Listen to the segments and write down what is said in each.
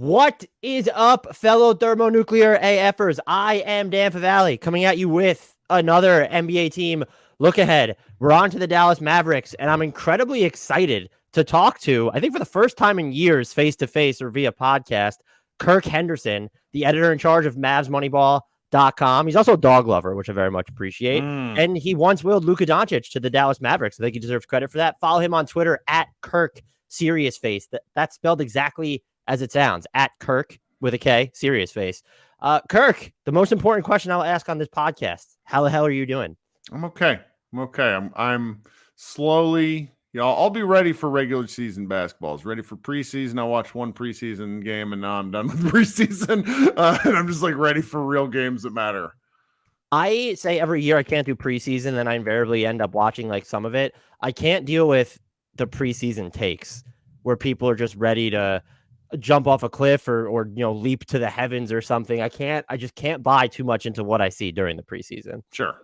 What is up, fellow thermonuclear AFers? I am Dan Favale coming at you with another NBA team look ahead. We're on to the Dallas Mavericks, and I'm incredibly excited to talk to, I think for the first time in years, face to face or via podcast, Kirk Henderson, the editor in charge of MavsMoneyball.com. He's also a dog lover, which I very much appreciate. And he once willed Luka Doncic to the Dallas Mavericks. I think he deserves credit for that. Follow him on Twitter at Kirk Serious Face. That's spelled exactly as it sounds, at Kirk with a K, serious face. Kirk, the most important question I'll ask on this podcast: how the hell are you doing? I'm okay. I'm slowly, I'll be ready for regular season basketballs. Ready for preseason. I watched one preseason game, and now I'm done with preseason, and I'm just like ready for real games that matter. I say every year I can't do preseason, and I invariably end up watching like some of it. I can't deal with the preseason takes where people are just ready to jump off a cliff or leap to the heavens or something. I just can't buy too much into what I see during the preseason. Sure.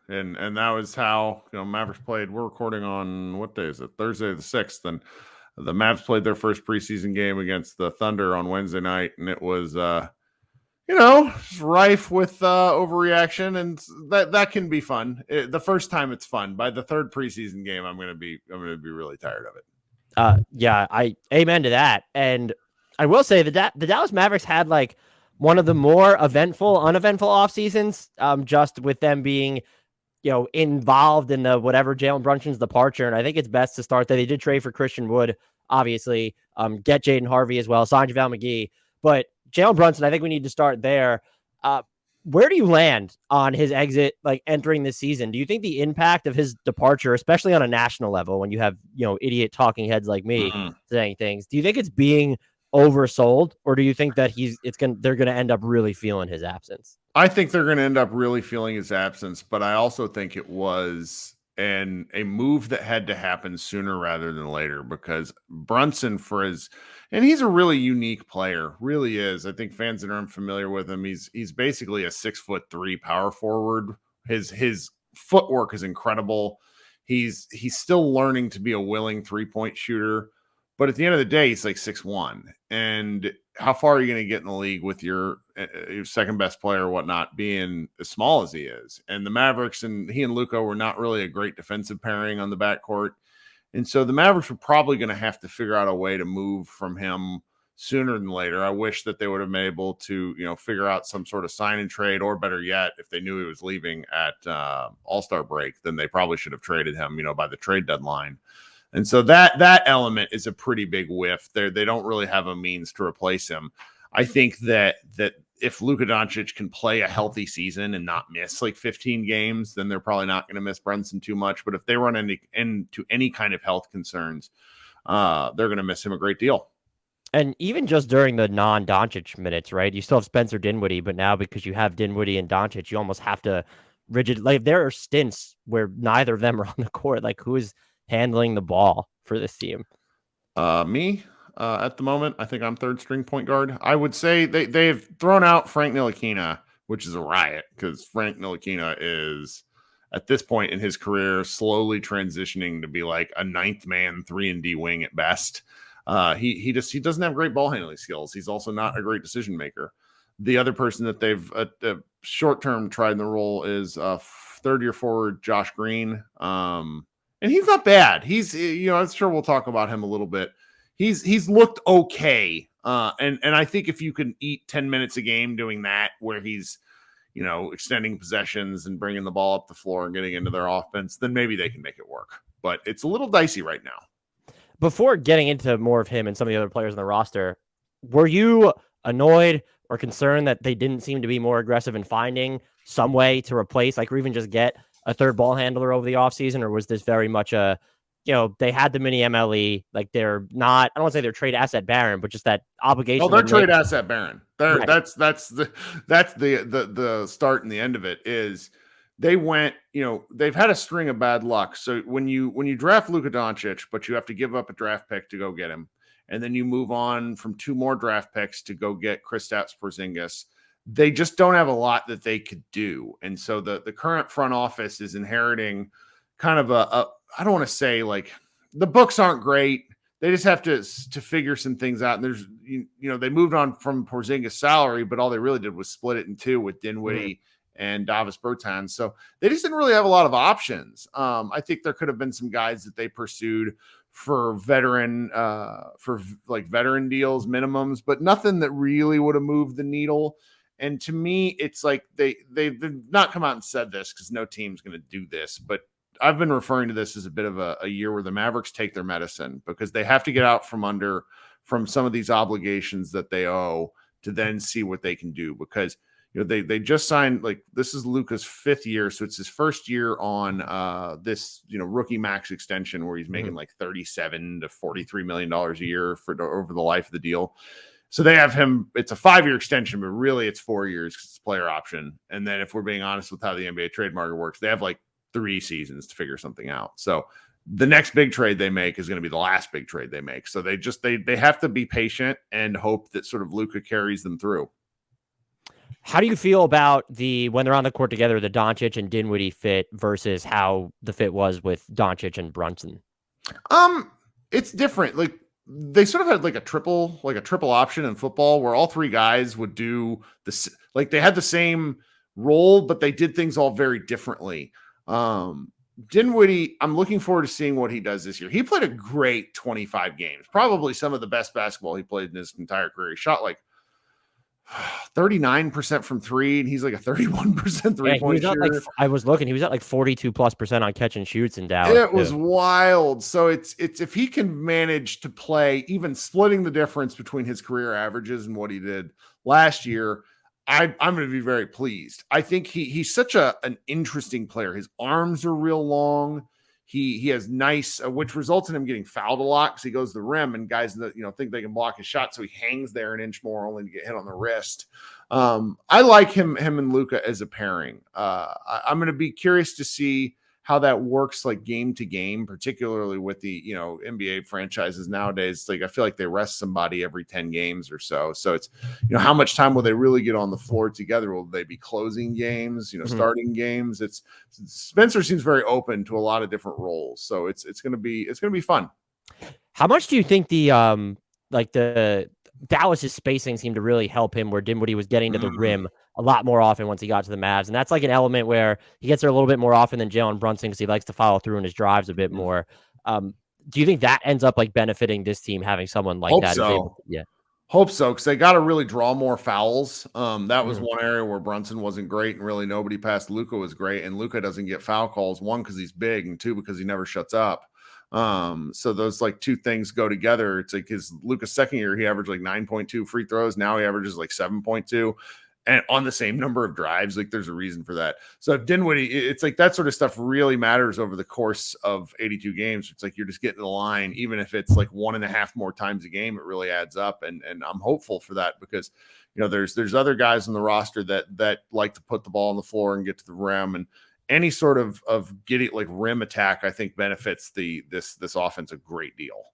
And that was how Mavericks played. We're recording on what day is it? Thursday the 6th, and the Mavs played their first preseason game against the Thunder on Wednesday night, and it was rife with overreaction, and that can be fun. The first time it's fun. By the third preseason game, I'm gonna be really tired of it. Yeah, I amen to that. And I will say that the Dallas Mavericks had like one of the more uneventful off seasons, just with them being, involved in the whatever Jalen Brunson's departure. And I think it's best to start that they did trade for Christian Wood, obviously, get Jaden Hardy as well, sign JaVale McGee. But Jalen Brunson, I think we need to start there. Where do you land on his exit, like entering this season? Do you think the impact of his departure, especially on a national level, when you have, idiot talking heads like me saying things, do you think it's being oversold, or do you think that they're going to end up really feeling his absence? I think they're going to end up really feeling his absence, but I also think it was a move that had to happen sooner rather than later, because Brunson and he's a really unique player, really is. I think fans that are unfamiliar with him, he's basically a 6'3" power forward. His footwork is incredible. He's still learning to be a willing 3-point shooter, but at the end of the day, he's like 6'1". And how far are you going to get in the league with your second best player or whatnot being as small as he is? And the Mavericks and Luka were not really a great defensive pairing on the backcourt. And so the Mavericks were probably going to have to figure out a way to move from him sooner than later. I wish that they would have been able to, figure out some sort of sign and trade, or better yet, if they knew he was leaving at All-Star break, then they probably should have traded him, by the trade deadline. And so that element is a pretty big whiff. They don't really have a means to replace him. I think that if Luka Doncic can play a healthy season and not miss like 15 games, then they're probably not going to miss Brunson too much. But if they run into any kind of health concerns, they're going to miss him a great deal. And even just during the non-Doncic minutes, right? You still have Spencer Dinwiddie, but now because you have Dinwiddie and Doncic, you almost have to there are stints where neither of them are on the court. Like, who is handling the ball for this team? Me. At the moment, I think I'm third string point guard. I would say they've thrown out Frank Ntilikina, which is a riot, because Frank Ntilikina is, at this point in his career, slowly transitioning to be like a ninth man 3-and-D wing at best. He doesn't have great ball handling skills. He's also not a great decision maker. The other person that they've short term tried in the role is third-year forward Josh Green. And he's not bad. He's, I'm sure we'll talk about him a little bit. He's looked okay. And I think if you can eat 10 minutes a game doing that, where he's, extending possessions and bringing the ball up the floor and getting into their offense, then maybe they can make it work. But it's a little dicey right now. Before getting into more of him and some of the other players on the roster, were you annoyed or concerned that they didn't seem to be more aggressive in finding some way to replace, like, or even just get a third ball handler over the offseason? Or was this very much they had the mini MLE, like they're not, I don't want to say they're trade asset barren, but just that obligation. Oh, they're trade asset barren. Right. That's the start and the end of it is they went, they've had a string of bad luck. So when you draft Luka Doncic, but you have to give up a draft pick to go get him, and then you move on from 2 more draft picks to go get Kristaps Porzingis, they just don't have a lot that they could do. And so the current front office is inheriting kind of I don't want to say, like, the books aren't great. they just have to figure some things out. And there's, they moved on from Porzingis' salary, but all they really did was split it in two with Dinwiddie and Davis Bertans. So they just didn't really have a lot of options. I think there could have been some guys that they pursued for veteran deals, minimums, but nothing that really would have moved the needle. And to me, it's like they've not come out and said this because no team's going to do this, but I've been referring to this as a bit of a year where the Mavericks take their medicine because they have to get out from some of these obligations that they owe to then see what they can do. Because they just signed, like, this is Luka's 5th year, so it's his first year on this rookie max extension where he's making like $37 to $43 million a year over the life of the deal. So they have him, it's a 5-year extension, but really it's 4 years because it's player option. And then if we're being honest with how the NBA trade market works, they have like 3 seasons to figure something out. So the next big trade they make is going to be the last big trade they make. So they have to be patient and hope that sort of Luka carries them through. How do you feel about when they're on the court together, the Doncic and Dinwiddie fit versus how the fit was with Doncic and Brunson? It's different. Like, they sort of had like a triple option in football where all 3 guys would do this. Like, they had the same role, but they did things all very differently. Dinwiddie, I'm looking forward to seeing what he does this year. He played a great 25 games, probably some of the best basketball he played in his entire career. He shot like 39% from 3, and he's like a 31% three-point shooter. I was looking, he was at like 42+% on catch and shoots in Dallas. It was wild. So it's if he can manage to play, even splitting the difference between his career averages and what he did last year, I'm going to be very pleased. I think he's such an interesting player. His arms are real long. He has nice, which results in him getting fouled a lot because he goes to the rim and guys that think they can block his shot, so he hangs there an inch more only to get hit on the wrist. I like him and Luka as a pairing. I'm going to be curious to see how that works, like game to game, particularly with the NBA franchises nowadays. Like, I feel like they rest somebody every 10 games or so. So it's how much time will they really get on the floor together? Will they be closing games? Starting games? Spencer seems very open to a lot of different roles, so it's gonna be fun. How much do you think the Dallas's spacing seemed to really help him, where Dinwiddie was getting to the rim a lot more often once he got to the Mavs? And that's like an element where he gets there a little bit more often than Jalen Brunson because he likes to follow through in his drives a bit more. Do you think that ends up like benefiting this team, having someone like that? Hope so, because they got to really draw more fouls. That was one area where Brunson wasn't great, and really nobody past Luka was great. And Luka doesn't get foul calls, 1, because he's big, and 2, because he never shuts up. So those like 2 things go together. It's like Luka's second year, he averaged like 9.2 free throws. Now he averages like 7.2, and on the same number of drives. Like, there's a reason for that. So if Dinwiddie, it's like that sort of stuff really matters over the course of 82 games. It's like you're just getting the line, even if it's like 1.5 more times a game, it really adds up. And I'm hopeful for that because there's other guys on the roster that like to put the ball on the floor and get to the rim, and any sort of getting like rim attack, I think benefits this offense a great deal.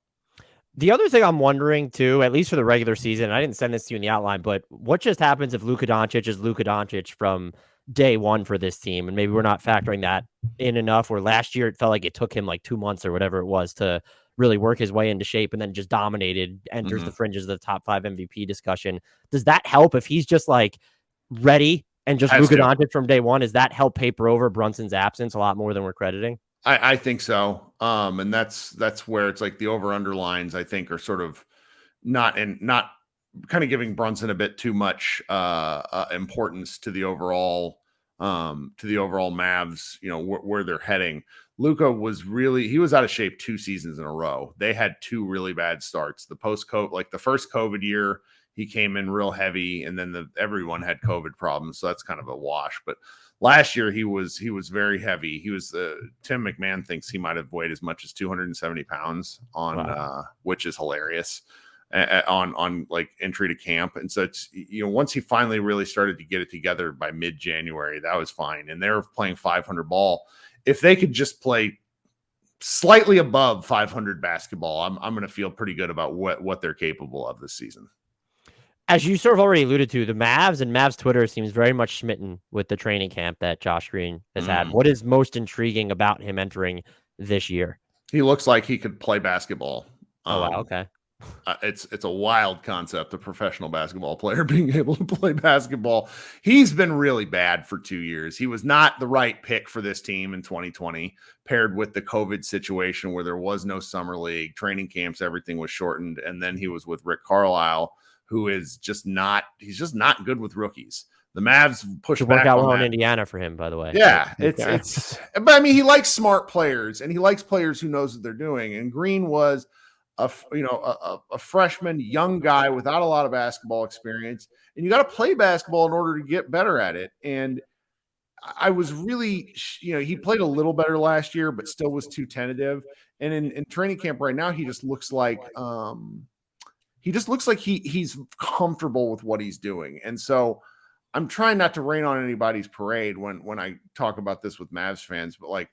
The other thing I'm wondering too, at least for the regular season, I didn't send this to you in the outline, but what just happens if Luka Doncic is Luka Doncic from day one for this team? And maybe we're not factoring that in enough, where last year it felt like it took him like 2 months or whatever it was to really work his way into shape, and then just dominated, enters the fringes of the top 5 MVP discussion. Does that help if he's just like ready and just Luka Doncic from day one? Does that help paper over Brunson's absence a lot more than we're crediting? I think so. And that's where it's like the over-under lines, I think, are sort of not kind of giving Brunson a bit too much importance to the overall Mavs, where they're heading. Luka was he was out of shape 2 seasons in a row. They had 2 really bad starts. The post-COVID, like the first COVID year, he came in real heavy, and then everyone had COVID problems. So that's kind of a wash. But last year he was very heavy. He was Tim McMahon thinks he might have weighed as much as 270 pounds on, which is hilarious, on like entry to camp. And so it's, once he finally really started to get it together by mid-January, that was fine. And they were playing 500 ball. If they could just play slightly above 500 basketball, I'm going to feel pretty good about what they're capable of this season. As you sort of already alluded to, the Mavs and Mavs Twitter seems very much smitten with the training camp that Josh Green has had. What is most intriguing about him entering this year? He looks like he could play basketball. Oh, wow. Okay. It's a wild concept, a professional basketball player being able to play basketball. He's been really bad for 2 years. He was not the right pick for this team in 2020, paired with the COVID situation where there was no summer league, training camps, everything was shortened. And then he was with Rick Carlisle, who is just not, he's just not good with rookies. The Mavs pushed Should work back out on well in that. Indiana for him, by the way. Yeah, Okay. but I mean, he likes smart players and he likes players who knows what they're doing. And Green was a freshman, young guy without a lot of basketball experience, and you got to play basketball in order to get better at it. And I was really, he played a little better last year, but still was too tentative. And in training camp right now, he just looks like he's comfortable with what he's doing. And so I'm trying not to rain on anybody's parade when I talk about this with Mavs fans, but like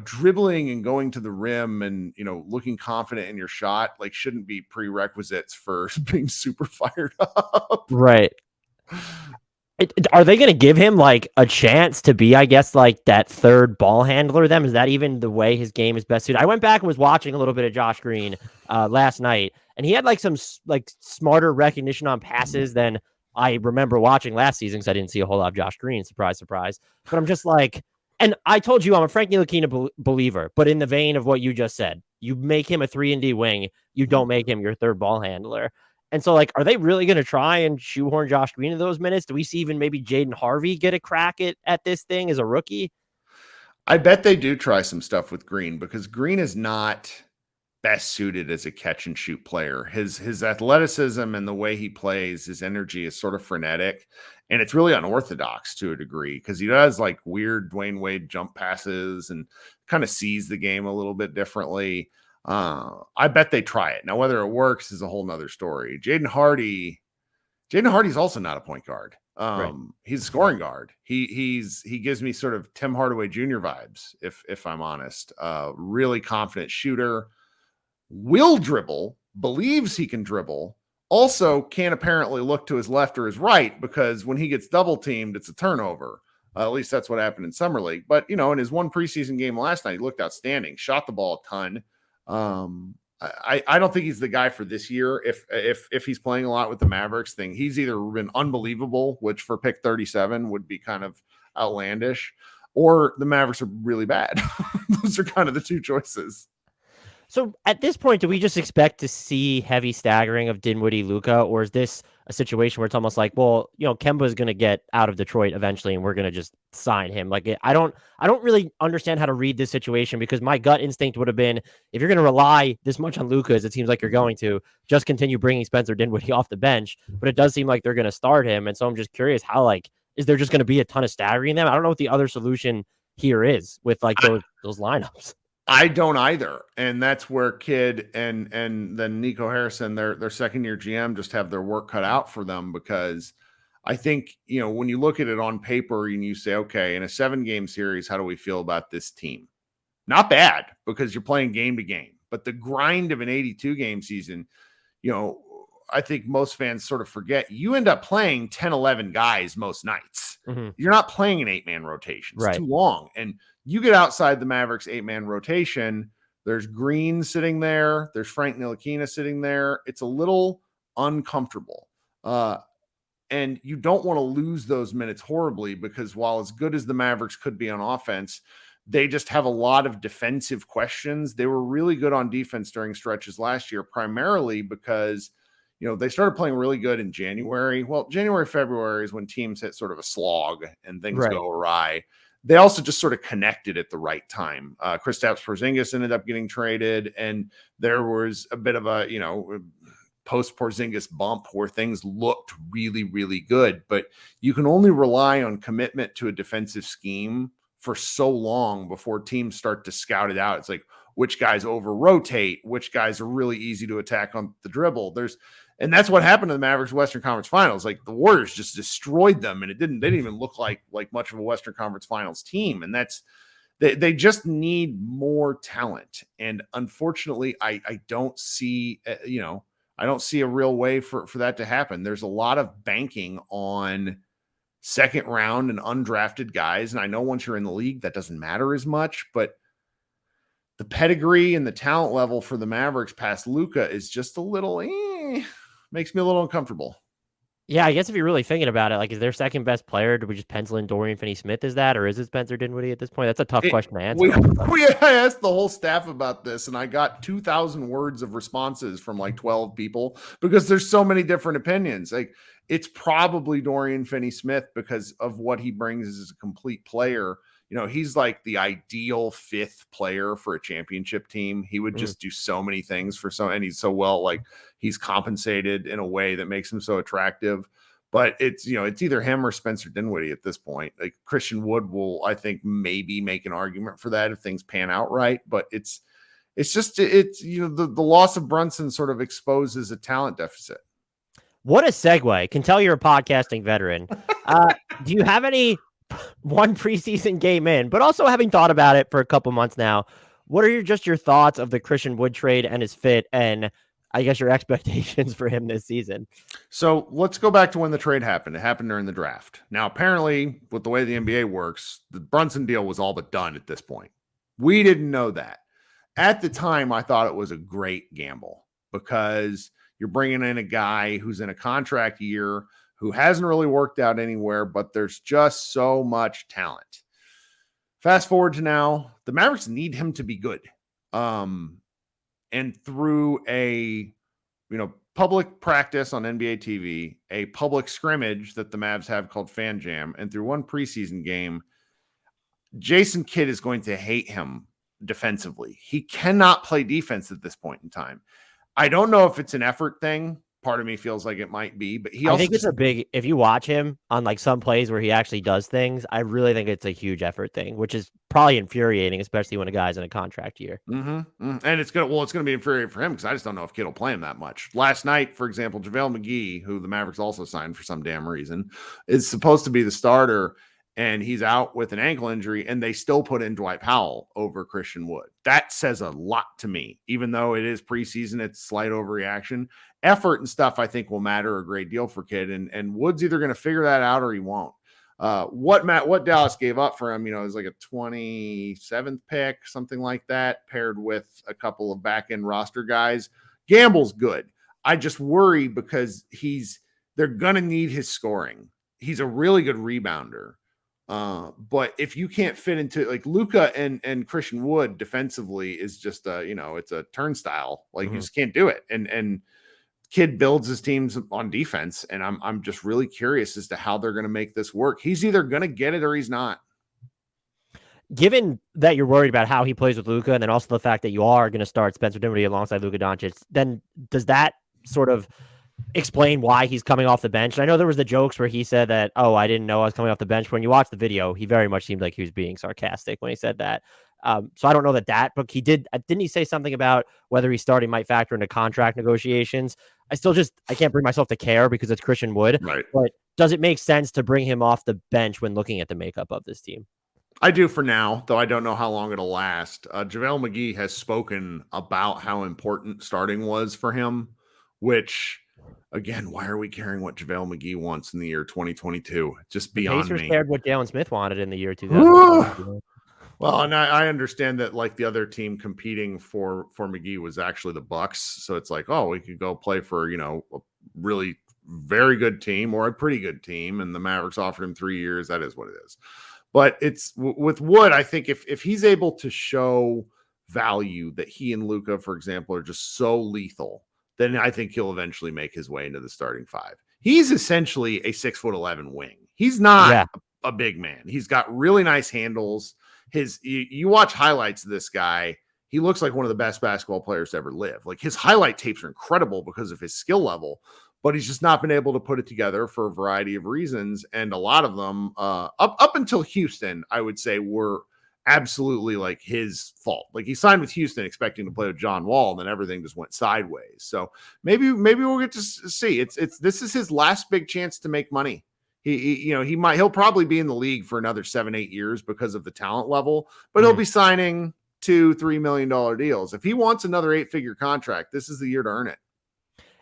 dribbling and going to the rim and, looking confident in your shot, like shouldn't be prerequisites for being super fired up. Right. Are they going to give him like a chance to be, I guess, like that third ball handler? Is that even the way his game is best suited? I went back and was watching a little bit of Josh Green last night, and he had like some like smarter recognition on passes than I remember watching last season because I didn't see a whole lot of Josh Green. Surprise, surprise. But I'm just like, and I told you I'm a Frankie Ntilikina believer, but in the vein of what you just said, you make him a 3-and-D wing, you don't make him your third ball handler. And so, like, are they really going to try and shoehorn Josh Green into those minutes? Do we see even maybe Jaden Hardy get a crack at this thing as a rookie? I bet they do try some stuff with Green because Green is not best suited as a catch and shoot player. His athleticism and the way he plays, his energy is sort of frenetic, and it's really unorthodox to a degree because he does like weird Dwayne Wade jump passes and kind of sees the game a little bit differently. I bet they try it. Now, whether it works is a whole nother story. Jaden Hardy's also not a point guard. Right. He's a scoring guard. He gives me sort of Tim Hardaway Jr. vibes, if I'm honest. Really confident shooter, will dribble, believes he can dribble, also can't apparently look to his left or his right because when he gets double teamed, it's a turnover. At least that's what happened in Summer League. But, in his one preseason game last night, he looked outstanding, shot the ball a ton. I don't think he's the guy for this year. If he's playing a lot with the Mavericks thing, he's either been unbelievable, which for pick 37 would be kind of outlandish, or the Mavericks are really bad. Those are kind of the two choices. So at this point, do we just expect to see heavy staggering of Dinwiddie, Luka, or is this a situation where it's almost like, well, Kemba is going to get out of Detroit eventually, and we're going to just sign him? Like, I don't really understand how to read this situation because my gut instinct would have been, if you're going to rely this much on Luka, as it seems like you're going to, just continue bringing Spencer Dinwiddie off the bench. But it does seem like they're going to start him, and so I'm just curious how, like, is there just going to be a ton of staggering them? I don't know what the other solution here is with like those lineups. I don't either. And that's where Kidd and then Nico Harrison, their second year GM, just have their work cut out for them because I think, when you look at it on paper and you say, okay, in a 7-game series, how do we feel about this team? Not bad because you're playing game to game, but the grind of an 82-game season, I think most fans sort of forget you end up playing 10, 11 guys most nights. Mm-hmm. You're not playing an 8-man rotation. It's right. too long. And you get outside the Mavericks 8-man rotation, there's Green sitting there. There's Frank Ntilikina sitting there. It's a little uncomfortable. And you don't want to lose those minutes horribly because while as good as the Mavericks could be on offense, they just have a lot of defensive questions. They were really good on defense during stretches last year, primarily because they started playing really good in January. Well, January, February is when teams hit sort of a slog and things go awry. They also just sort of connected at the right time. Kristaps Porzingis ended up getting traded, and there was a bit of a, post-Porzingis bump where things looked really, really good. But you can only rely on commitment to a defensive scheme for so long before teams start to scout it out. It's like, which guys over-rotate, which guys are really easy to attack on the dribble. And that's what happened to the Mavericks Western Conference Finals. Like the Warriors just destroyed them, and they didn't even look like much of a Western Conference Finals team. And they just need more talent. And unfortunately, I don't see I don't see a real way for that to happen. There's a lot of banking on second round and undrafted guys. And I know once you're in the league, that doesn't matter as much, but the pedigree and the talent level for the Mavericks past Luka is just a little, makes me a little uncomfortable. Yeah, I guess if you're really thinking about it, like, is their second best player? Do we just pencil in Dorian Finney-Smith as that, or is it Spencer Dinwiddie at this point? That's a tough question to answer. I asked the whole staff about this, and I got 2,000 words of responses from like 12 people because there's so many different opinions. Like, it's probably Dorian Finney-Smith because of what he brings as a complete player. He's like the ideal fifth player for a championship team. He would just do so many things and he's so well, like, he's compensated in a way that makes him so attractive. But it's either him or Spencer Dinwiddie at this point. Like, Christian Wood will, I think, maybe make an argument for that if things pan out right. But it's the loss of Brunson sort of exposes a talent deficit. What a segue. Can tell you're a podcasting veteran. Do you have any one preseason game in, but also having thought about it for a couple months now, what are your thoughts of the Christian Wood trade and his fit, and I guess your expectations for him this season? So let's go back to when the trade happened. It happened during the draft. Now, apparently, with the way the NBA works, the Brunson deal was all but done at this point. We didn't know that. At the time, I thought it was a great gamble because you're bringing in a guy who's in a contract year, who hasn't really worked out anywhere, but there's just so much talent. Fast forward to now, the Mavericks need him to be good. And through a, public practice on NBA TV, a public scrimmage that the Mavs have called Fan Jam, and through one preseason game, Jason Kidd is going to hate him defensively. He cannot play defense at this point in time. I don't know if it's an effort thing. Part of me feels like it might be, but I think it's if you watch him on like some plays where he actually does things, I really think it's a huge effort thing, which is probably infuriating, especially when a guy's in a contract year. And it's going to be infuriating for him because I just don't know if Kidd will play him that much. Last night, for example, JaVale McGee, who the Mavericks also signed for some damn reason, is supposed to be the starter, and he's out with an ankle injury, and they still put in Dwight Powell over Christian Wood. That says a lot to me. Even though it is preseason, it's slight overreaction. Effort and stuff, I think, will matter a great deal for Kidd, and Wood's either going to figure that out or he won't. What Dallas gave up for him, is like a 27th pick, something like that, paired with a couple of back-end roster guys. Gamble's good. I just worry because they're going to need his scoring. He's a really good rebounder. But if you can't fit into like Luka and Christian Wood defensively is just it's a turnstile. Like you just can't do it. And Kidd builds his teams on defense, and I'm just really curious as to how they're going to make this work. He's either going to get it or he's not. Given that you're worried about how he plays with Luka, and then also the fact that you are going to start Spencer Dinwiddie alongside Luka Doncic, then does that sort of explain why he's coming off the bench? And I know there was the jokes where he said that, I didn't know I was coming off the bench. When you watch the video, he very much seemed like he was being sarcastic when he said that. So I don't know that, but didn't he say something about whether he's starting might factor into contract negotiations? I can't bring myself to care because it's Christian Wood. Right. But does it make sense to bring him off the bench when looking at the makeup of this team? I do for now, though I don't know how long it'll last. JaVale McGee has spoken about how important starting was for him, which, again, why are we caring what JaVale McGee wants in the year 2022? Just beyond me. Pacers cared what Jalen Smith wanted in the year 2000. Well, and I understand that like the other team competing for McGee was actually the Bucks. So it's like, we could go play for, a really very good team or a pretty good team. And the Mavericks offered him 3 years. That is what it is. But it's with Wood, I think if he's able to show value that he and Luka, for example, are just so lethal, then I think he'll eventually make his way into the starting five. He's essentially a 6'11" wing. He's not a big man. He's got really nice handles. You watch highlights of this guy, he looks like one of the best basketball players to ever live. Like, his highlight tapes are incredible because of his skill level, but he's just not been able to put it together for a variety of reasons. And a lot of them, up until Houston, I would say, were absolutely like his fault. Like, he signed with Houston expecting to play with John Wall, and then everything just went sideways. So maybe we'll get to see. This is his last big chance to make money. He'll probably be in the league for another 7-8 years because of the talent level, but he'll be signing $2-3 million deals. If he wants another 8-figure contract, this is the year to earn it.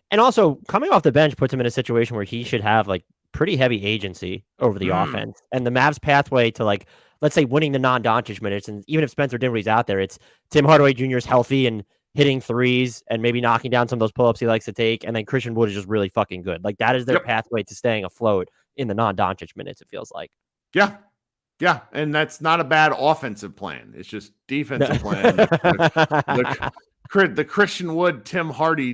And also, coming off the bench puts him in a situation where he should have like pretty heavy agency over the offense. And the Mavs' pathway to like let's say, winning the non-Doncic minutes. And even if Spencer Dinwiddie's out there, it's Tim Hardaway Jr. is healthy and hitting threes and maybe knocking down some of those pull-ups he likes to take. And then Christian Wood is just really fucking good. Like, that is their pathway to staying afloat in the non-Doncic minutes, it feels like. Yeah. Yeah. And that's not a bad offensive plan. It's just defensive plan. The Christian Wood, Tim Hardaway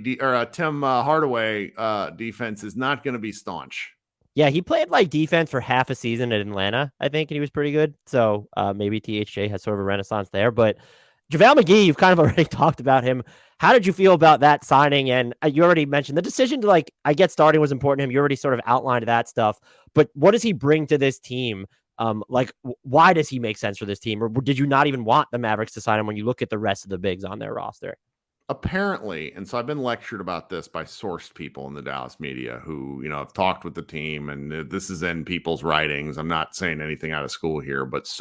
defense is not going to be staunch. Yeah, he played like defense for half a season at Atlanta, I think, and he was pretty good. So maybe THJ has sort of a renaissance there. But JaVale McGee, you've kind of already talked about him. How did you feel about that signing? And you already mentioned the decision to, like, I get starting was important to him. You already sort of outlined that stuff. But what does he bring to this team? Why does he make sense for this team? Or did you not even want the Mavericks to sign him when you look at the rest of the bigs on their roster? Apparently, and so I've been lectured about this by sourced people in the Dallas media who, have talked with the team, and this is in people's writings. I'm not saying anything out of school here, but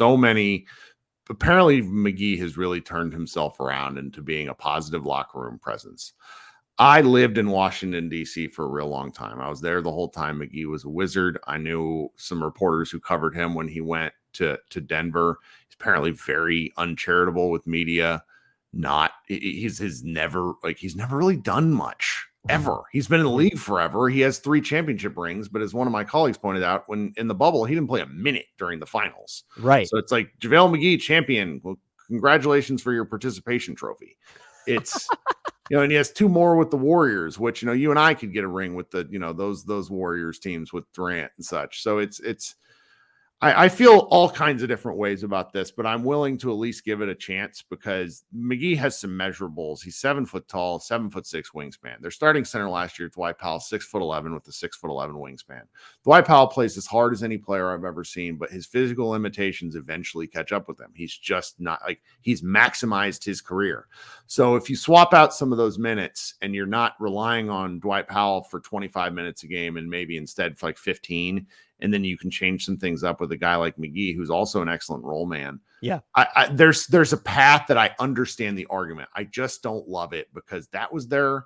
apparently McGee has really turned himself around into being a positive locker room presence. I lived in Washington, D.C. for a real long time. I was there the whole time McGee was a Wizard. I knew some reporters who covered him when he went to Denver. He's apparently very uncharitable with media. He's never really done much ever. He's been in the league forever. He has 3 championship rings, but as one of my colleagues pointed out, when in the bubble, he didn't play a minute during the finals. Right. So it's like JaVale McGee, champion. Well, congratulations for your participation trophy. It's, and he has 2 more with the Warriors, which, you and I could get a ring with the, those Warriors teams with Durant and such. So I feel all kinds of different ways about this, but I'm willing to at least give it a chance because McGee has some measurables. He's 7 foot tall, 7'6" wingspan. Their starting center last year, Dwight Powell, 6'11" with a 6'11" wingspan. Dwight Powell plays as hard as any player I've ever seen, but his physical limitations eventually catch up with him. He's just not he's maximized his career. So if you swap out some of those minutes and you're not relying on Dwight Powell for 25 minutes a game and maybe instead for 15, and then you can change some things up with a guy like McGee, who's also an excellent role man. Yeah. There's a path that I understand the argument. I just don't love it because that was the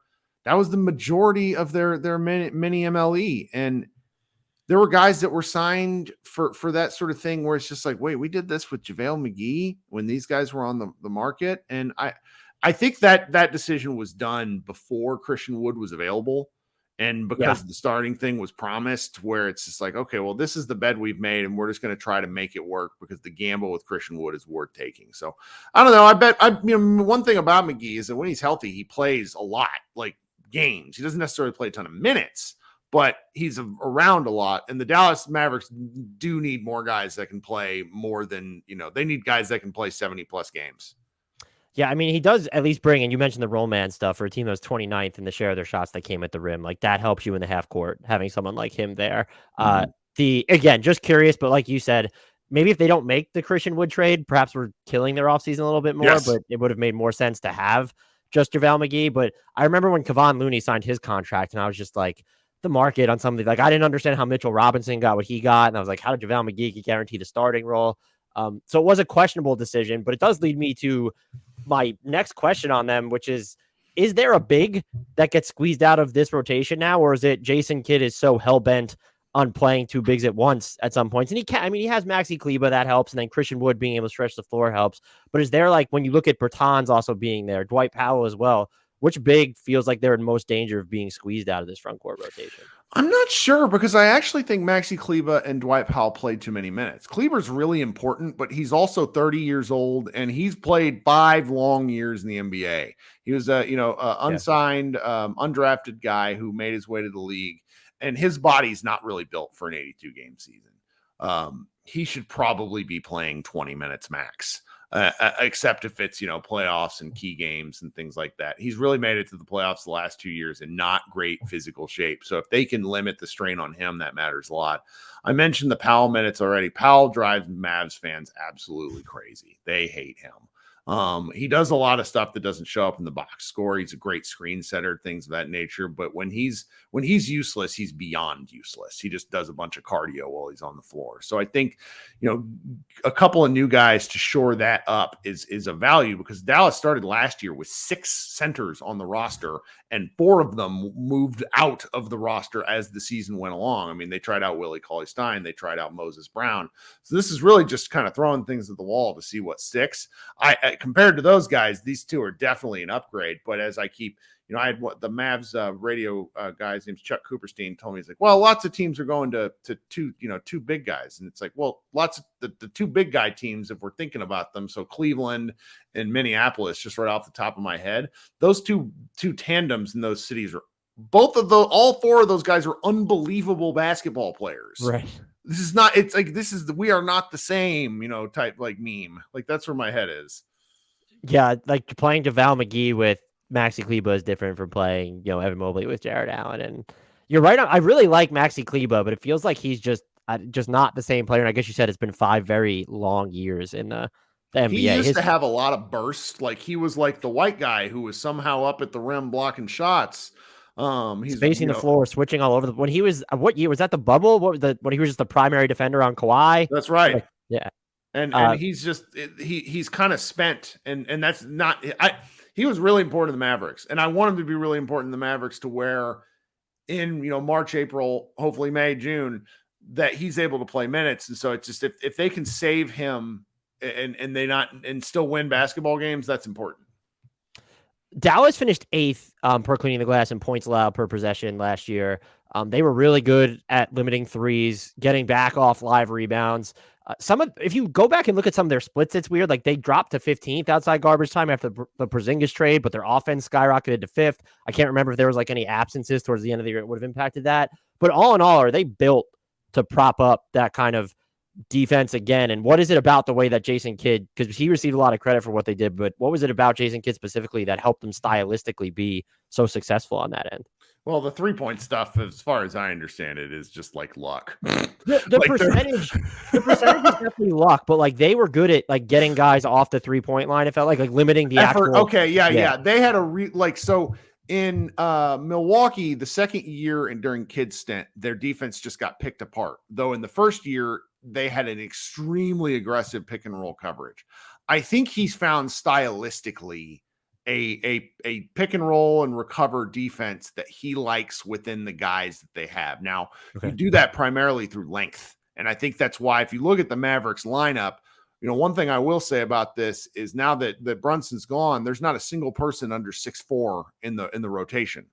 majority of their mini MLE. And there were guys that were signed for that sort of thing where it's just like, wait, we did this with JaVale McGee when these guys were on the market. And I think that decision was done before Christian Wood was available. And because the starting thing was promised, where it's just like, okay, well, this is the bed we've made, and we're just going to try to make it work because the gamble with Christian Wood is worth taking. So I don't know. One thing about McGee is that when he's healthy, he plays a lot, like games. He doesn't necessarily play a ton of minutes, but he's around a lot. And the Dallas Mavericks do need more guys that can play more than, they need guys that can play 70 plus games. Yeah, I mean, he does at least bring, and you mentioned the roll man stuff for a team that was 29th in the share of their shots that came at the rim. Like, that helps you in the half court, having someone like him there. Again, just curious, but like you said, maybe if they don't make the Christian Wood trade, perhaps we're killing their offseason a little bit more, but it would have made more sense to have just JaVale McGee. But I remember when Kevon Looney signed his contract, and I was just like, the market on something, like, I didn't understand how Mitchell Robinson got what he got, and I was like, how did JaVale McGee get guaranteed the starting role? So it was a questionable decision, but it does lead me to my next question on them, which is there a big that gets squeezed out of this rotation now, or is it Jason Kidd is so hell-bent on playing 2 bigs at once at some points? And he has Maxi Kleber, that helps, and then Christian Wood being able to stretch the floor helps. But is there, like, when you look at Bertans also being there, Dwight Powell as well, which big feels like they're in most danger of being squeezed out of this front court rotation? I'm not sure because I actually think Maxi Kleber and Dwight Powell played too many minutes. Kleber's really important, but he's also 30 years old and he's played 5 long years in the NBA. He was a unsigned, undrafted guy who made his way to the league, and his body's not really built for an 82 game season. He should probably be playing 20 minutes max. Except if it's, playoffs and key games and things like that. He's really made it to the playoffs the last 2 years in not great physical shape. So if they can limit the strain on him, that matters a lot. I mentioned the Powell minutes already. Powell drives Mavs fans absolutely crazy. They hate him. He does a lot of stuff that doesn't show up in the box score. He's a great screen setter, things of that nature. But when he's useless, he's beyond useless. He just does a bunch of cardio while he's on the floor. So I think, a couple of new guys to shore that up is a value, because Dallas started last year with 6 centers on the roster, and 4 of them moved out of the roster as the season went along. I mean, they tried out Willie Cauley-Stein, they tried out Moses Brown. So this is really just kind of throwing things at the wall to see what sticks. I compared to those guys, these two are definitely an upgrade. But as I keep, I had the Mavs radio guy's name's Chuck Cooperstein, told me, he's like, well, lots of teams are going to two big guys. And it's like, well, lots of the 2 big guy teams, if we're thinking about them. So Cleveland and Minneapolis, just right off the top of my head, those two tandems in those cities are all 4 of those guys are unbelievable basketball players. Right. This is not, it's like, we are not the same, type like meme. Like, that's where my head is. Yeah. Like playing JaVale McGee with Maxi Kleber is different from playing, Evan Mobley with Jared Allen. And you're right. I really like Maxi Kleber, but it feels like he's just not the same player. And I guess you said it's been 5 very long years in the NBA. He used to have a lot of bursts. Like, he was like the white guy who was somehow up at the rim blocking shots. He's spacing the floor, switching all over when he was, what year was that, the bubble? When he was just the primary defender on Kawhi? That's right. Like, yeah. And he's just, he's kind of spent, and that's not, he was really important in the Mavericks, and I want him to be really important in the Mavericks, to where in, March, April, hopefully May, June, that he's able to play minutes. And so it's just, if they can save him and still win basketball games, that's important. Dallas finished 8th per cleaning the glass and points allowed per possession last year. They were really good at limiting threes, getting back off live rebounds. If you go back and look at some of their splits, it's weird. Like, they dropped to 15th outside garbage time after the Porzingis trade, but their offense skyrocketed to 5th. I can't remember if there was like any absences towards the end of the year that would have impacted that. But all in all, are they built to prop up that kind of defense again? And what is it about the way that Jason Kidd, because he received a lot of credit for what they did, but what was it about Jason Kidd specifically that helped them stylistically be so successful on that end? Well, the 3-point stuff, as far as I understand it, is just like luck. The percentage is definitely luck, but like, they were good at like getting guys off the 3-point line. It felt like limiting the effort. Actual, okay, yeah. They had so in Milwaukee, the second year and during Kidd's stint, their defense just got picked apart. Though in the first year, they had an extremely aggressive pick and roll coverage. I think he's found stylistically a pick and roll and recover defense that he likes within the guys that they have. Now, You do that primarily through length. And I think that's why, if you look at the Mavericks lineup, one thing I will say about this is, now that Brunson's gone, there's not a single person under 6'4" in the rotation.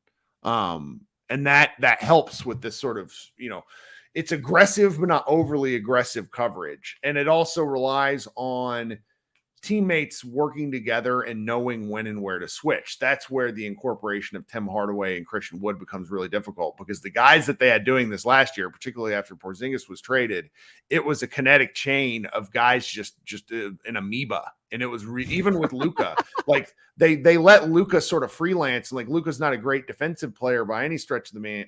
And that helps with this sort of, it's aggressive, but not overly aggressive coverage. And it also relies on teammates working together and knowing when and where to switch. That's where the incorporation of Tim Hardaway and Christian Wood becomes really difficult, because the guys that they had doing this last year, particularly after Porzingis was traded, it was a kinetic chain of guys, just an amoeba. And it was even with Luka, like they let Luka sort of freelance. And like, Luka's not a great defensive player by any stretch of the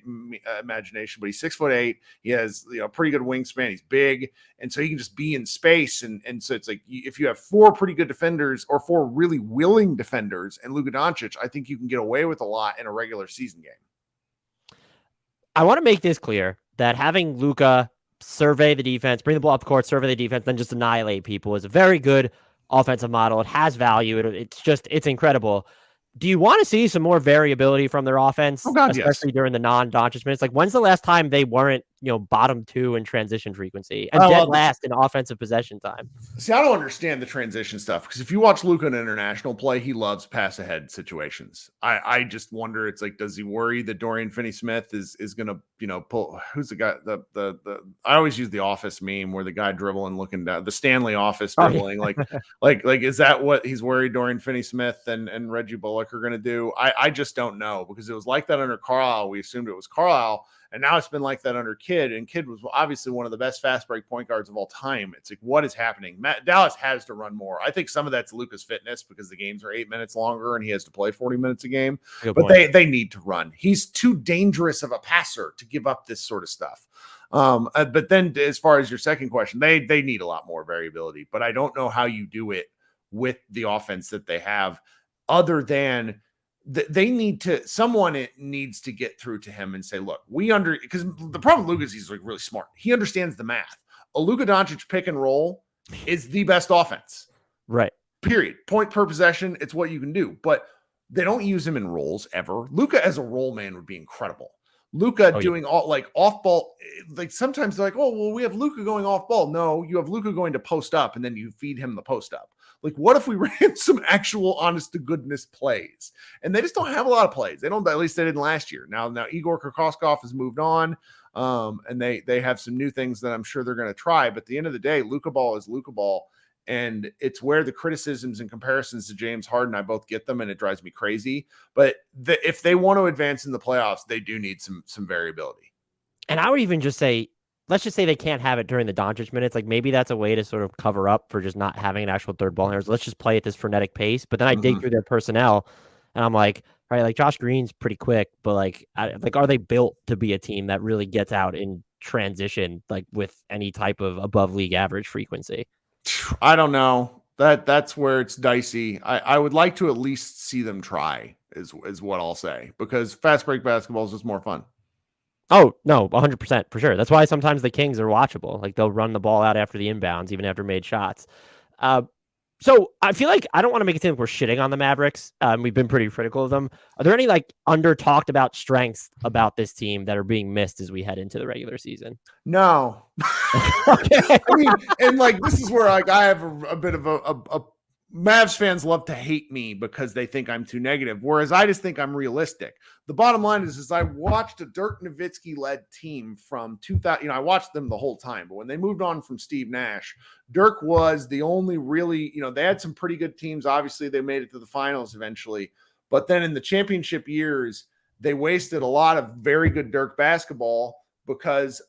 imagination, but he's 6'8". He has pretty good wingspan. He's big, and so he can just be in space. And so it's like, if you have 4 pretty good defenders or 4 really willing defenders and Luka Doncic, I think you can get away with a lot in a regular season game. I want to make this clear that having Luka survey the defense, bring the ball up the court, survey the defense, then just annihilate people is a very good offensive model. It has value. It's incredible. Do you want to see some more variability from their offense, especially during the non-Doncic minutes? Like, when's the last time they weren't, bottom 2 in transition frequency and dead last in offensive possession time? See, I don't understand the transition stuff, because if you watch Luka in international play, he loves pass ahead situations. I just wonder, it's like, does he worry that Dorian Finney-Smith is going to, pull? Who's the guy? I always use the Office meme where the guy dribbling, looking down, the Stanley Office dribbling. Like, is that what he's worried Dorian Finney-Smith and Reggie Bullock are going to do? I just don't know, because it was like that under Carlisle. We assumed it was Carlisle. And now it's been like that under Kidd, and Kidd was obviously one of the best fast break point guards of all time. It's like, what is happening? Dallas has to run more. I think some of that's Luka's fitness, because the games are 8 minutes longer and he has to play 40 minutes a game. But they need to run. He's too dangerous of a passer to give up this sort of stuff. But then, as far as your second question, they need a lot more variability. But I don't know how you do it with the offense that they have, other than they need to, someone it needs to get through to him and say, look, because the problem with Luka is he's like really smart. He understands the math. A Luka Doncic pick and roll is the best offense. Right. Period. Point per possession. It's what you can do, but they don't use him in rolls ever. Luka as a roll man would be incredible. Luka doing all like off ball. Like sometimes they're like, oh, well, we have Luka going off ball. No, you have Luka going to post up and then you feed him the post up. Like, what if we ran some actual honest to goodness plays? And they just don't have a lot of plays. They don't, at least they didn't last year. Now Igor Kokoskov has moved on. And they have some new things that I'm sure they're going to try. But at the end of the day, Luka ball is Luka ball. And it's where the criticisms and comparisons to James Harden, I both get them, and it drives me crazy. But if they want to advance in the playoffs, they do need some variability. And I would even just say, let's just say they can't have it during the Doncic minutes. Like maybe that's a way to sort of cover up for just not having an actual third ball handler. Let's just play at this frenetic pace. But then I dig through their personnel, and I'm like, all right, like Josh Green's pretty quick, but like are they built to be a team that really gets out in transition, like with any type of above league average frequency? I don't know. That's where it's dicey. I would like to at least see them try is what I'll say, because fast break basketball is just more fun. Oh, no, 100% for sure. That's why sometimes the Kings are watchable. Like they'll run the ball out after the inbounds, even after made shots. So I feel like I don't want to make it seem like we're shitting on the Mavericks. We've been pretty critical of them. Are there any like under talked about strengths about this team that are being missed as we head into the regular season? No. Okay. I mean, and like this is where like I have a bit of a Mavs fans love to hate me because they think I'm too negative, whereas I just think I'm realistic. The bottom line is I watched a Dirk Nowitzki-led team from 2000. I watched them the whole time, but when they moved on from Steve Nash, Dirk was the only really, they had some pretty good teams. Obviously, they made it to the finals eventually, but then in the championship years, they wasted a lot of very good Dirk basketball because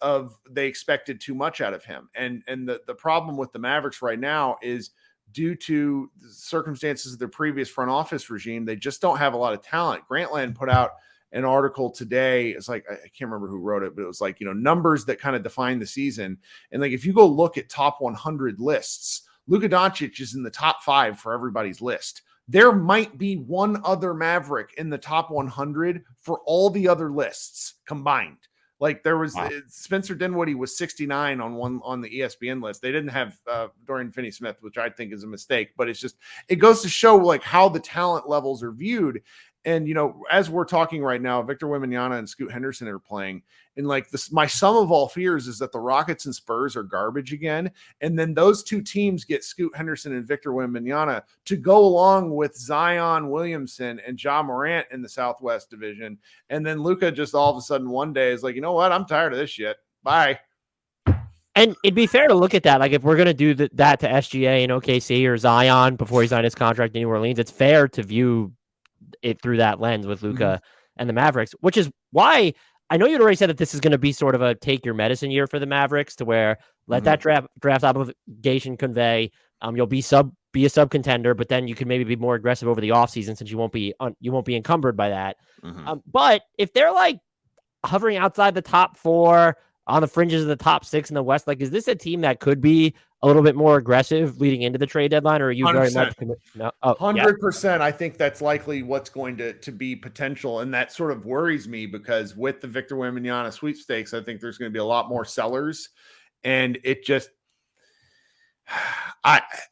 they expected too much out of him. And the problem with the Mavericks right now is, due to the circumstances of their previous front office regime, they just don't have a lot of talent. Grantland put out an article today. It's like, I can't remember who wrote it, but it was like, numbers that kind of define the season. And like, if you go look at top 100 lists, Luka Doncic is in the top 5 for everybody's list. There might be one other Maverick in the top 100 for all the other lists combined. Like there was Spencer Dinwiddie was 69 on the ESPN list. They didn't have Dorian Finney-Smith, which I think is a mistake, but it goes to show like how the talent levels are viewed. And, as we're talking right now, Victor Wembanyama and Scoot Henderson are playing. And like this, my sum of all fears is that the Rockets and Spurs are garbage again. And then those two teams get Scoot Henderson and Victor Wembanyama to go along with Zion Williamson and Ja Morant in the Southwest Division. And then Luka just all of a sudden one day is like, you know what? I'm tired of this shit. Bye. And it'd be fair to look at that. Like if we're going to do that to SGA and OKC or Zion before he signed his contract in New Orleans, it's fair to view it through that lens with Luka and the Mavericks, which is why I know you'd already said that this is going to be sort of a take your medicine year for the Mavericks, to where let that draft obligation convey. You'll be a sub contender, but then you can maybe be more aggressive over the offseason since you won't be encumbered by that. But if they're like hovering outside the top 4, on the fringes of the top 6 in the West, like is this a team that could be a little bit more aggressive leading into the trade deadline, or are you 100%. Very much no? 100%? Yeah. I think that's likely what's going to be potential, and that sort of worries me because with the Victor Wembanyama sweepstakes, I think there's going to be a lot more sellers, and it just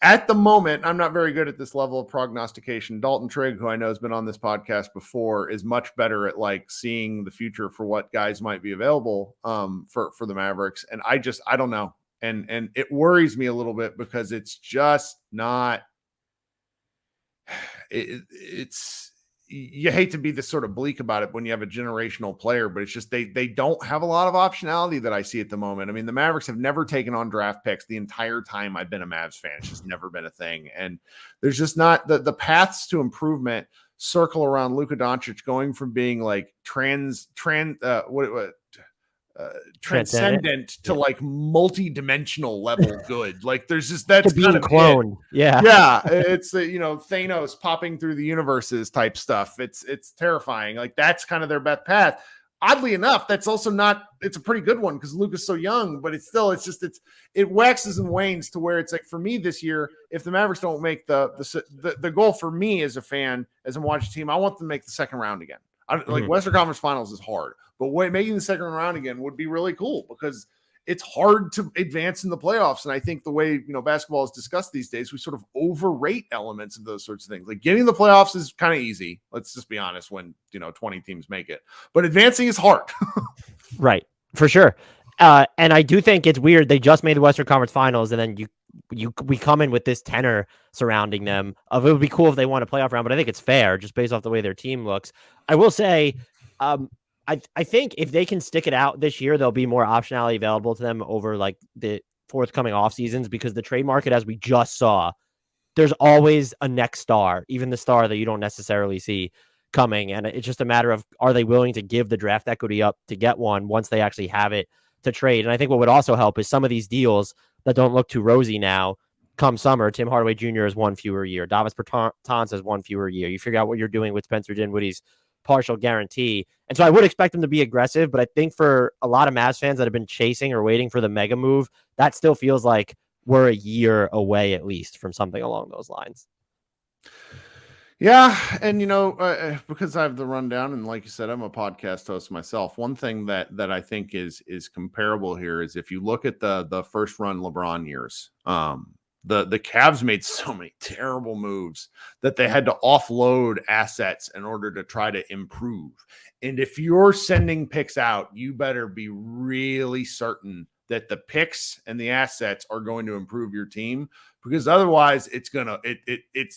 at the moment, I'm not very good at this level of prognostication. Dalton Trigg, who I know has been on this podcast before, is much better at like seeing the future for what guys might be available for the Mavericks. And I don't know. And it worries me a little bit because it's just not, it's, you hate to be this sort of bleak about it when you have a generational player, but it's just, they don't have a lot of optionality that I see at the moment. I mean, the Mavericks have never taken on draft picks the entire time I've been a Mavs fan. It's just never been a thing. And there's just not the paths to improvement circle around Luka Doncic going from being like transcendent to like multi-dimensional level good. Like there's just that's being cloned. Yeah. It's Thanos popping through the universes type stuff. It's terrifying. Like that's kind of their best path. oddly enough, that's also not, it's a pretty good one because Luka's so young, but it waxes and wanes to where it's like, for me this year, if the Mavericks don't make the goal for me as a fan, as I'm watching team, I want them to make the second round again. Like Western Conference Finals is hard, but making the second round again would be really cool because it's hard to advance in the playoffs. And I think the way, basketball is discussed these days, we sort of overrate elements of those sorts of things. Like getting the playoffs is kind of easy. Let's just be honest when, 20 teams make it, but advancing is hard. Right. For sure. And I do think it's weird. They just made the Western Conference Finals, and then we come in with this tenor surrounding them of it would be cool if they won a playoff round, but I think it's fair just based off the way their team looks. I will say, I think if they can stick it out this year, there'll be more optionality available to them over like the forthcoming off seasons, because the trade market, as we just saw, there's always a next star, even the star that you don't necessarily see coming. And it's just a matter of, are they willing to give the draft equity up to get one once they actually have it to trade? And I think what would also help is some of these deals that don't look too rosy now come summer. Tim Hardaway Jr. has one fewer year. Davis Bertans has one fewer year. You figure out what you're doing with Spencer Dinwiddie's partial guarantee. And so I would expect them to be aggressive, but I think for a lot of Mavs fans that have been chasing or waiting for the mega move, that still feels like we're a year away at least from something along those lines. Yeah. And, because I have the rundown, and like you said, I'm a podcast host myself. One thing that I think is comparable here is if you look at the first run LeBron years, the Cavs made so many terrible moves that they had to offload assets in order to try to improve. And if you're sending picks out, you better be really certain that the picks and the assets are going to improve your team, because otherwise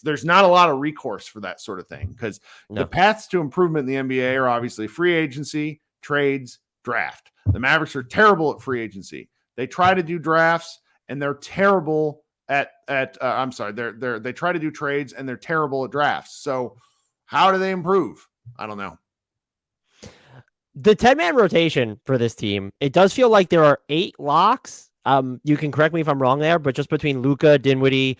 there's not a lot of recourse for that sort of thing, because the paths to improvement in the NBA are obviously free agency, trades, draft. The Mavericks are terrible at free agency. They try to do drafts and they're terrible they try to do trades and they're terrible at drafts. So how do they improve? I don't know. The 10-man rotation for this team, it does feel like there are 8 locks. You can correct me if I'm wrong there, but just between Luka, Dinwiddie,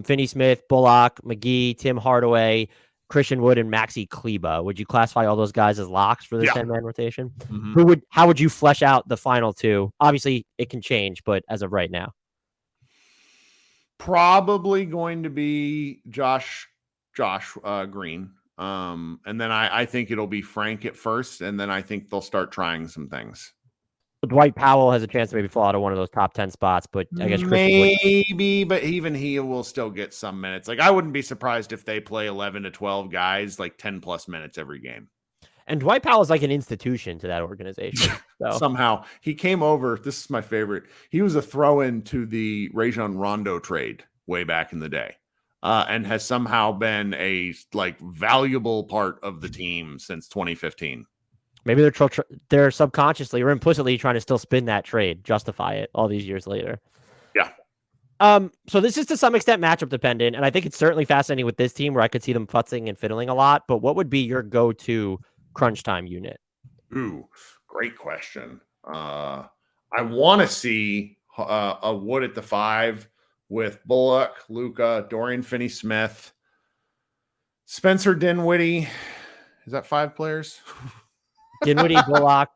Finney-Smith, Bullock, McGee, Tim Hardaway, Christian Wood, and Maxi Kleber, would you classify all those guys as locks for this 10-man rotation? Mm-hmm. How would you flesh out the final 2? Obviously, it can change, but as of right now. Probably going to be Josh Green. And then I think it'll be Frank at first, and then I think they'll start trying some things. Dwight Powell has a chance to maybe fall out of one of those top 10 spots, but I guess maybe, but even he will still get some minutes. Like, I wouldn't be surprised if they play 11 to 12 guys, like 10 plus minutes every game. And Dwight Powell is like an institution to that organization. So. Somehow he came over. This is my favorite. He was a throw-in to the Rajon Rondo trade way back in the day, and has somehow been a valuable part of the team since 2015. Maybe they're subconsciously or implicitly trying to still spin that trade, justify it all these years later. Yeah. So this is to some extent matchup dependent, and I think it's certainly fascinating with this team where I could see them futzing and fiddling a lot. But what would be your go-to crunch time unit? Ooh, great question. I want to see a Wood at the 5 with Bullock, Luka, Dorian Finney-Smith, Spencer Dinwiddie. Is that 5 players? Dinwiddie, Bullock,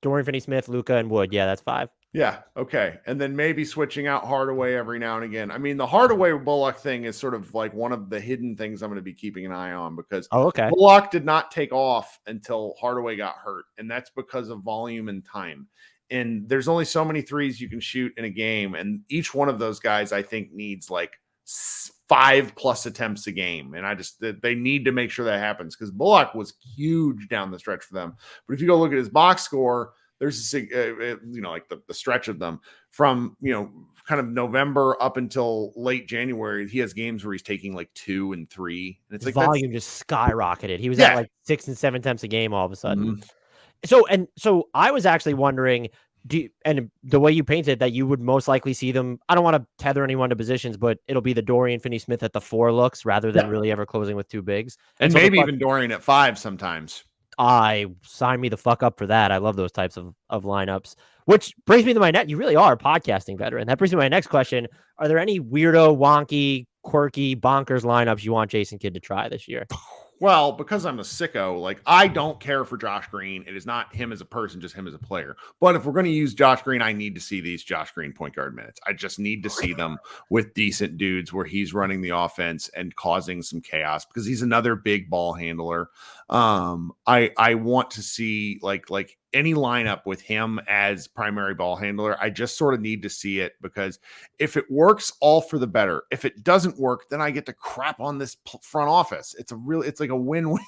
Dorian Finney-Smith, Luka, and Wood. Yeah, that's 5. Yeah. Okay. And then maybe switching out Hardaway every now and again. I mean, the Hardaway Bullock thing is sort of like one of the hidden things I'm going to be keeping an eye on, because Bullock did not take off until Hardaway got hurt. And that's because of volume and time. And there's only so many threes you can shoot in a game. And each one of those guys, I think, needs like 5+ attempts a game. And they need to make sure that happens, because Bullock was huge down the stretch for them. But if you go look at his box score, there's like the stretch of them from, kind of November up until late January. He has games where he's taking like 2 and 3. And it's his like volume just skyrocketed. He was at like 6 and 7 attempts a game all of a sudden. Mm-hmm. So I was actually wondering, and the way you painted that you would most likely see them, I don't want to tether anyone to positions, but it'll be the Dorian Finney-Smith at the 4 looks rather than really ever closing with 2 bigs. And so maybe even Dorian at 5 sometimes. I sign me the fuck up for that. I love those types of lineups, which brings me to my you really are a podcasting veteran. That brings me to my next question. Are there any weirdo, wonky, quirky, bonkers lineups you want Jason Kidd to try this year? Well, because I'm a sicko, like I don't care for Josh Green. It is not him as a person, just him as a player. But if we're going to use Josh Green, I need to see these Josh Green point guard minutes. I just need to see them with decent dudes where he's running the offense and causing some chaos because he's another big ball handler. I want to see like any lineup with him as primary ball handler. I just sort of need to see it because if it works, all for the better. If it doesn't work, then I get to crap on this front office. It's like a win-win.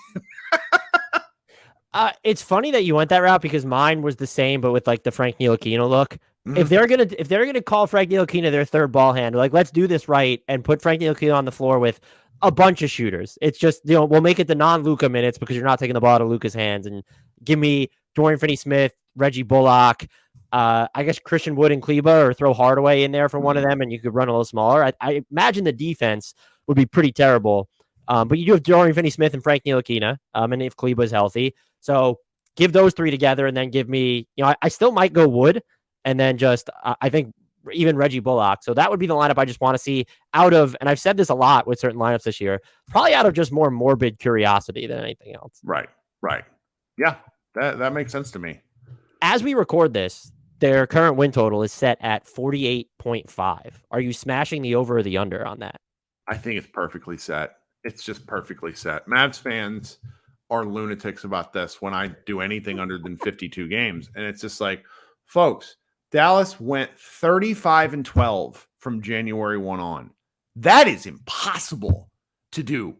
It's funny that you went that route because mine was the same, but with like the Frank Ntilikina look. If they're gonna call Frank Ntilikina their third ball handler, like let's do this right and put Frank Ntilikina on the floor with a bunch of shooters. It's just we'll make it the non-Luka minutes because you're not taking the ball out of Luka's hands and give me Dorian Finney-Smith, Reggie Bullock, I guess Christian Wood and Kleba, or throw Hardaway in there for one of them, and you could run a little smaller. I imagine the defense would be pretty terrible. But you do have Dorian Finney-Smith and Frank Ntilikina, and if Kleba is healthy. So give those three together and then give me, I still might go Wood and then just, I think even Reggie Bullock. So that would be the lineup I just want to see out of, and I've said this a lot with certain lineups this year, probably out of just more morbid curiosity than anything else. Right. Yeah, that makes sense to me. As we record this, their current win total is set at 48.5. Are you smashing the over or the under on that? I think it's perfectly set. It's just perfectly set. Mavs fans are lunatics about this when I do anything under than 52 games. And it's just like, folks, Dallas went 35-12 from January 1 on. That is impossible to do.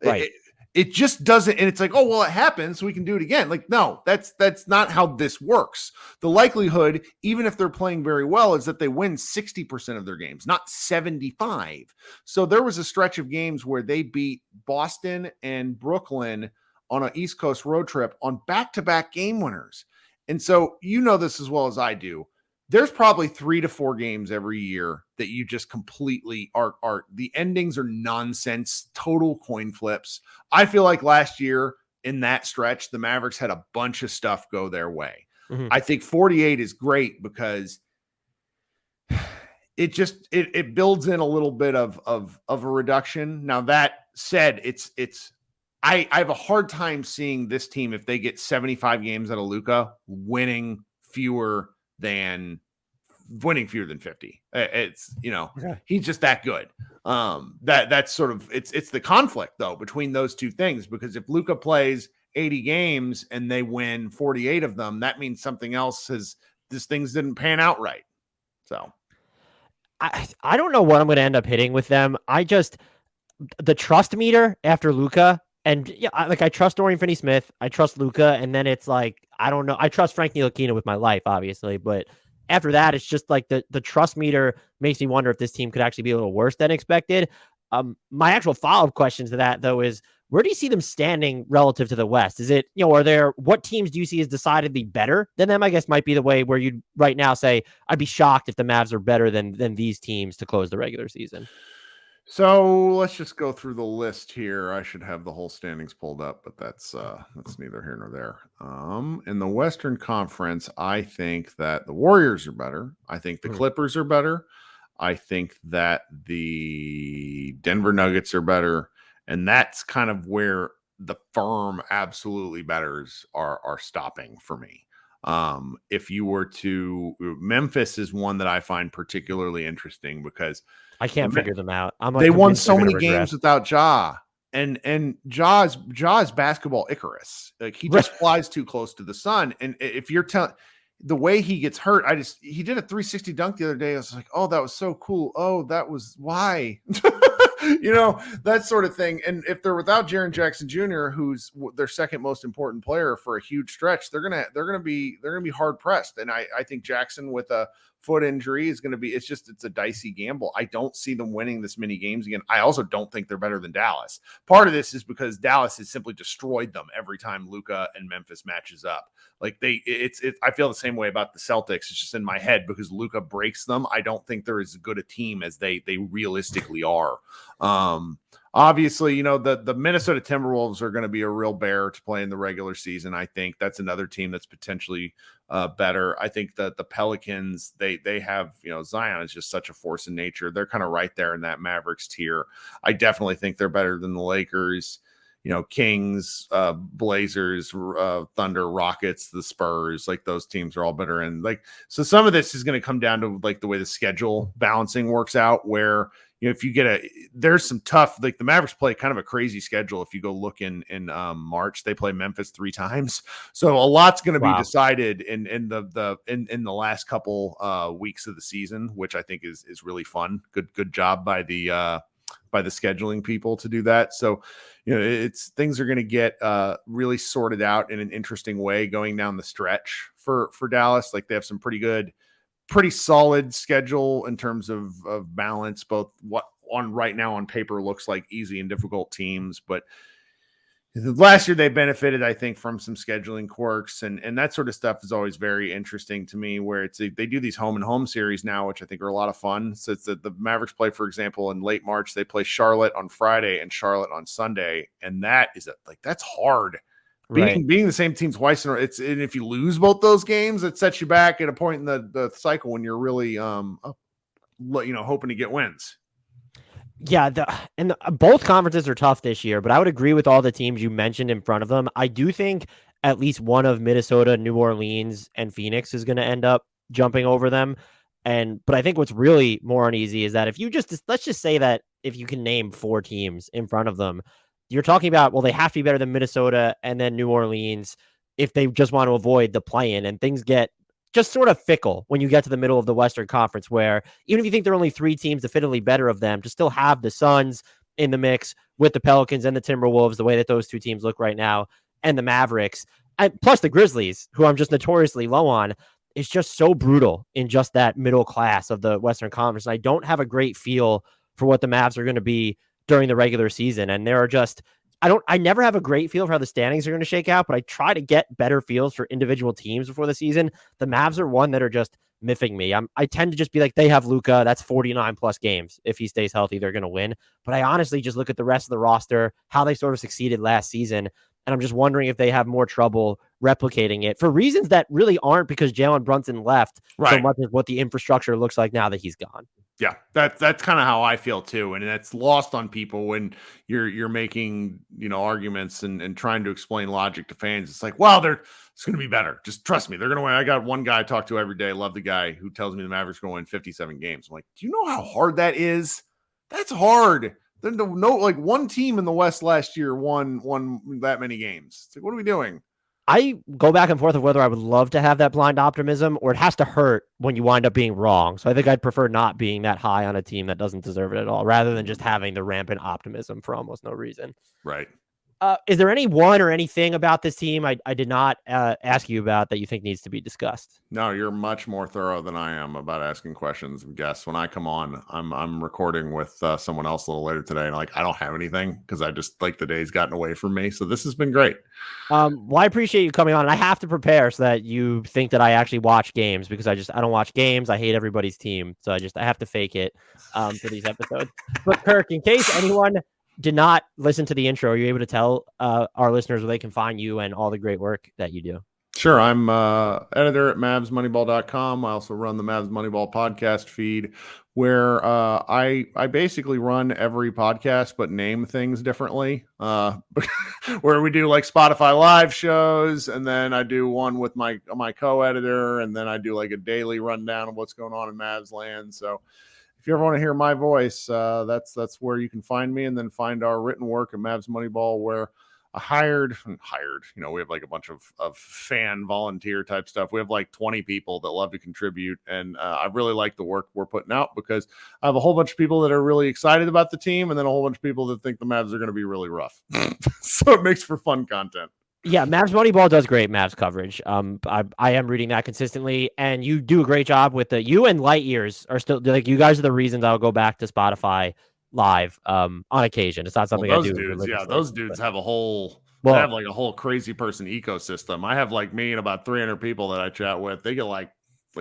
Right. It just doesn't. And it's like, oh, well, it happened, so we can do it again. Like, no, that's not how this works. The likelihood, even if they're playing very well, is that they win 60% of their games, not 75. So there was a stretch of games where they beat Boston and Brooklyn on an East Coast road trip on back-to-back game winners. And so you know this as well as I do. There's probably 3 to 4 games every year that you just completely are the endings are nonsense, total coin flips. I feel like last year in that stretch, the Mavericks had a bunch of stuff go their way. Mm-hmm. I think 48 is great because it just it builds in a little bit of a reduction. Now that said, I have a hard time seeing this team, if they get 75 games out of Luka, winning fewer than 50. It's, he's just that good. That's sort of, it's the conflict though, between those two things, because if Luka plays 80 games and they win 48 of them, that means something else things didn't pan out right. So I don't know what I'm going to end up hitting with them. The trust meter after Luka, and yeah, I trust Dorian Finney-Smith, I trust Luka, and then it's like, I don't know. I trust Frank Ntilikina with my life, obviously, but after that, it's just like the trust meter makes me wonder if this team could actually be a little worse than expected. My actual follow-up question to that, though, is where do you see them standing relative to the West? Is it, what teams do you see as decidedly better than them? I guess might be the way where you'd right now say, I'd be shocked if the Mavs are better than these teams to close the regular season. So let's just go through the list here. I should have the whole standings pulled up, but that's neither here nor there. In the Western Conference, I think that the Warriors are better. I think the Clippers are better. I think that the Denver Nuggets are better. And that's kind of where the firm absolutely betters are stopping for me. If you were to, Memphis is one that I find particularly interesting because I can't figure them out. They won so many games without Ja, and Ja's basketball Icarus. Like he just flies too close to the sun. And if you're telling the way he gets hurt, he did a 360 dunk the other day. I was like, oh, that was so cool. Oh, that was why. That sort of thing. And if they're without Jaren Jackson Jr., who's their second most important player for a huge stretch, they're gonna be hard pressed. And I think Jackson with a foot injury is going to be, it's a dicey gamble. I don't see them winning this many games again. I also don't think they're better than Dallas. Part of this is because Dallas has simply destroyed them every time Luka and Memphis matches up. Like I feel the same way about the Celtics. It's just in my head because Luka breaks them. I don't think they're as good a team as they realistically are. Obviously, the Minnesota Timberwolves are going to be a real bear to play in the regular season. I think that's another team that's potentially better. I think that the Pelicans, they have, Zion is just such a force in nature. They're kind of right there in that Mavericks tier. I definitely think they're better than the Lakers. Kings, Blazers, Thunder, Rockets, the Spurs, like those teams are all better. And like, so some of this is going to come down to like the way the schedule balancing works out, where, if you get there's some tough, like the Mavericks play kind of a crazy schedule. If you go look in March, they play Memphis 3 times. So a lot's going to be decided in the last couple weeks of the season, which I think is really fun. Good job by the scheduling people to do that. So, things are going to get really sorted out in an interesting way going down the stretch for Dallas. Like they have some pretty solid schedule in terms of balance, both what on right now on paper looks like easy and difficult teams. But last year they benefited, I think, from some scheduling quirks, and that sort of stuff is always very interesting to me, where they do these home and home series now, which I think are a lot of fun. So it's the Mavericks play, for example, in late March, they play Charlotte on Friday and Charlotte on Sunday. And that is that's hard. Being the same team twice in a row, and if you lose both those games, it sets you back at a point in the cycle when you're really hoping to get wins. Yeah, both conferences are tough this year, but I would agree with all the teams you mentioned in front of them. I do think at least one of Minnesota, New Orleans, and Phoenix is going to end up jumping over them. But I think what's really more uneasy is that if you let's just say that if you can name 4 teams in front of them, you're talking about, well, they have to be better than Minnesota and then New Orleans if they just want to avoid the play-in, and things get just sort of fickle when you get to the middle of the Western Conference, where even if you think there are only 3 teams definitively better of them, to still have the Suns in the mix with the Pelicans and the Timberwolves, the way that those 2 teams look right now, and the Mavericks, and plus the Grizzlies, who I'm just notoriously low on, is just so brutal in just that middle class of the Western Conference. And I don't have a great feel for what the Mavs are going to be during the regular season. And there are just, I never have a great feel for how the standings are going to shake out, but I try to get better feels for individual teams before the season. The Mavs are one that are just miffing me. I tend to just be like, they have Luka, that's 49 plus games. If he stays healthy, they're going to win. But I honestly just look at the rest of the roster, how they sort of succeeded last season, and I'm just wondering if they have more trouble replicating it for reasons that really aren't because Jalen Brunson left so much as what the infrastructure looks like now that he's gone. Yeah, that's kind of how I feel too, and that's lost on people when you're making arguments and trying to explain logic to fans. It's like, well, it's going to be better. Just trust me, they're going to win. I got one guy I talk to every day, love the guy, who tells me the Mavericks are going to win 57 games. I'm like, do you know how hard that is? That's hard. Like one team in the West last year won that many games. It's like, what are we doing? I go back and forth of whether I would love to have that blind optimism or it has to hurt when you wind up being wrong. So I think I'd prefer not being that high on a team that doesn't deserve it at all, rather than just having the rampant optimism for almost no reason. Right. Is there anyone or anything about this team I did not ask you about that you think needs to be discussed? No, you're much more thorough than I am about asking questions of guests. When I come on, I'm recording with someone else a little later today, and I don't have anything because I just the day's gotten away from me. So this has been great. Well, I appreciate you coming on, and I have to prepare so that you think that I actually watch games, because I don't watch games. I hate everybody's team, so I have to fake it for these episodes. But Kirk, in case anyone did not listen to the intro, are you able to tell our listeners where they can find you and all the great work that you do? Sure. I'm editor at MavsMoneyball.com. I also run the Mavs Moneyball podcast feed, where I basically run every podcast but name things differently. Where we do Spotify live shows, and then I do one with my co-editor, and then I do a daily rundown of what's going on in Mavs land. So if you ever want to hear my voice, that's where you can find me, and then find our written work at Mavs Moneyball, where I hired, we have a bunch of fan volunteer type stuff. We have 20 people that love to contribute. And I really like the work we're putting out, because I have a whole bunch of people that are really excited about the team, and then a whole bunch of people that think the Mavs are going to be really rough. So it makes for fun content. Yeah, Mavs Moneyball does great Mavs coverage. I am reading that consistently, and you do a great job with you and Light Years are still you guys are the reasons I'll go back to Spotify live on occasion. It's not something I do. Those dudes have a whole they have a whole crazy person ecosystem. I have me and about 300 people that I chat with. They get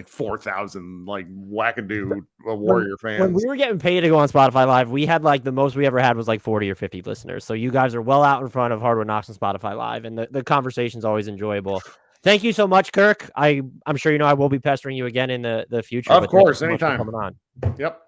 4,000 wackadoo Warrior fans. When we were getting paid to go on Spotify Live, we had the most we ever had was 40 or 50 listeners. So you guys are well out in front of HardwoodKnocks on Spotify Live, and the conversation's always enjoyable. Thank you so much, Kirk. I'm sure I will be pestering you again in the future. Of course, anytime. Coming on. Yep.